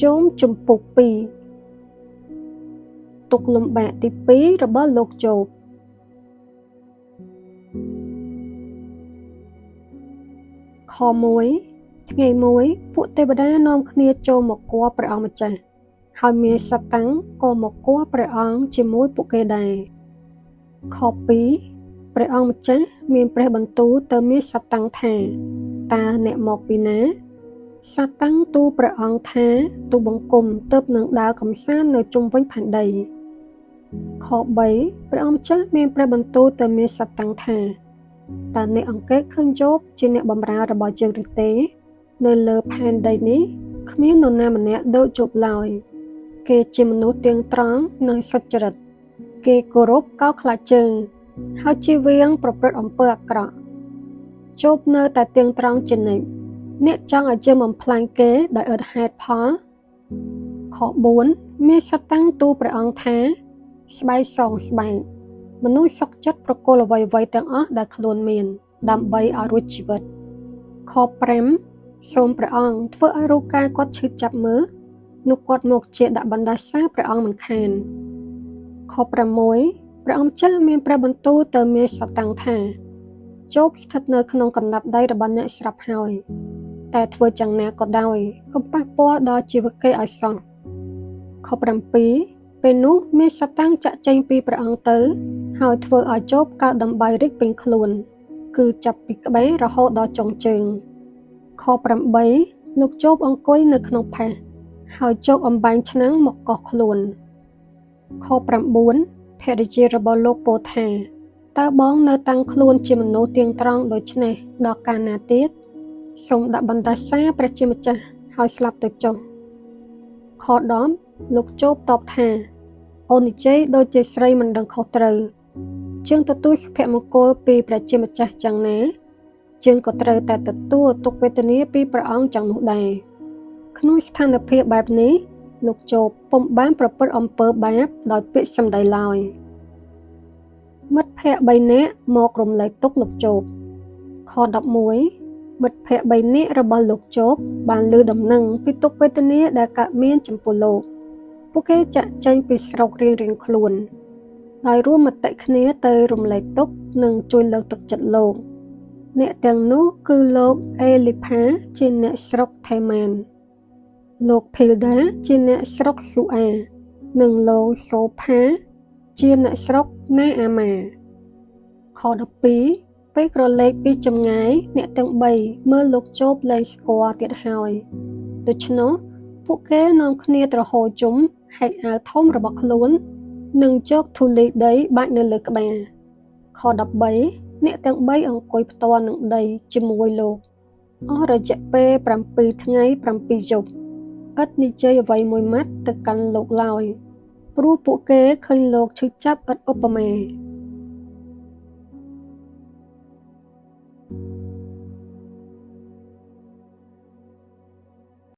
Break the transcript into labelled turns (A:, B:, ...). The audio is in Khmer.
A: ជុំជំពូក2ទុកលំបាកទី2របស់លោកជោបខ1ថ្ងៃមួយពួកទេវតានាំគ្នាចូលមកគួរព្រះអង្គម្ចាស់ហើយមានសត្វតាំងក៏មកគួរព្រះអង្គជាមួយពួកគេដែរខ2ព្រះអង្គម្ចាស់មានព្រះបន្ទូលទៅមានសត្វតាំងថាតើអ្នកមកពីណាសត្វតាំងទូលព្រះអង្គថាទូបង្គំទើបនឹងដើរកម្សាន្តនៅជុំវិញផែនដីខ3ព្រះអង្គម្ចាស់មានព្រះបន្ទូលទៅមានសត្វតាំងថាតើអ្នកអង្កេតឃើញជោបជាអ្នកបម្រើរបស់យើងឬទេនៅលើផែនដីនេះគ្មាននរណាម្នាក់ដូចជោបឡើយគេជាមនុស្សទៀងត្រង់និងសុចរិតគេគោរពកោតខ្លាចជើងហើយជៀសវាងប្រព្រឹត្តអំពើអាក្រក់ជោបនៅតែទៀងត្រង់ជានិច្ចអ្នកចង់ឲ្យយើងបំផ្លាញគេដោយឥតហេតុផលខ4មានសត្វតាំងទូលព្រះអង្គថាស្បែកសងស្បែកមនុស្សសុខចិត្តប្រគល់អ្វីៗទាំងអស់ដែលខ្លួនមានដើម្បីឲ្យរួចជីវិតខ5សូមព្រះអង្គធ្វើឲ្យរូបកាយគាត់ឈឺចាប់មើលនោះគាត់មកជាដាក់បណ្ដាសាព្រះអង្គមិនខានខ6ព្រះអង្គចាស់មានព្រះបន្ទូលទៅមានសត្វតាំងថាជោបស្ថិតនៅក្នុងកណ្ដាប់ដៃរបស់អ្នកស្រាប់ហើយតែធ្វើយ៉ាងណាក៏ដោយកុំប៉ះពាល់ដល់ជីវិតគេឲ្យសោះខ7ពេលនោះមានសត្វតាំងចាក់ចេញពីព្រះអង្គទៅហើយធ្វើឲ្យជោបកើតដំបៅរិចពេញខ្លួនគឺចាប់ពីក្បែររហូតដល់ចុងជើងខ8លោកជោបអង្គុយនៅក្នុងផេះហើយជោបអំបែងឆ្នាំងមកកោះខ្លួនខ9ភរិយារបស់លោកពោលថាតើបងនៅតាំងខ្លួនជាមនុស្សទៀងត្រង់ដូចនេះដល់កាលណាទៀតសូមដាក់បណ្ដាសាព្រះជាម្ចាស់ហើយស្លាប់ទៅចុះខ10លោកជោបតបថាអូននិយាយដូចជាស្រីមិនដឹងខុសត្រូវជើងទទួលសុភមង្គលពីព្រះជាម្ចាស់យ៉ាងណាជើងក៏ត្រូវតែទទួលទុក្ខវេទនាពីព្រះអង្គយ៉ាងនោះដែរក្នុងស្ថានភាពបែបនេះលោកជោបពុំបានប្រព្រឹត្តអំពើបាបដោយពាក្យសម្ដីឡើយមិត្តភ័ក្តិ3នាក់មករំលែកទុក្ខលោកជោបខ11មិត្តភ័ក្តិ3នាក់របស់លោកជោបបានឮដំណឹងពីទុក្ខវេទនាដែលកើតមានចំពោះលោកពួកគេចាក់ចែងពីស្រុករៀងៗខ្លួនដោយរួមមតិគ្នាទៅរំលែកទុក្ខនិងជួយលើកទឹកចិត្តលោកអ្នកទាំងនោះគឺលោកអេលីផាជាអ្នកស្រុកថេម៉ានលោកភីលដាជាអ្នកស្រុកស៊ូអានិងលោកសូផាជាអ្នកស្រុកណាអាម៉ាខ12ពេលក្រឡេកពីចម្ងាយអ្នកទាំង3មើលលោកជោបលែងស្គាល់ទៀតហើយដូច្នោះពួកគេនាំគ្នាត្រហូរជុំហែកអាវធំរបស់ខ្លួននិងជោគធូលីដីបាច់នៅលើក្បាលខ13អ្នកទាំង3អង្គុយផ្ទាល់នឹងដីជាមួយលោកអស់រយៈពេល7ថ្ងៃ7យប់ឥតនិយាយអ្វីមួយម៉ាត់ទៅកាន់លោកឡើយព្រោះពួកគេឃើញលោកឈឺចាប់ឥតឧបមា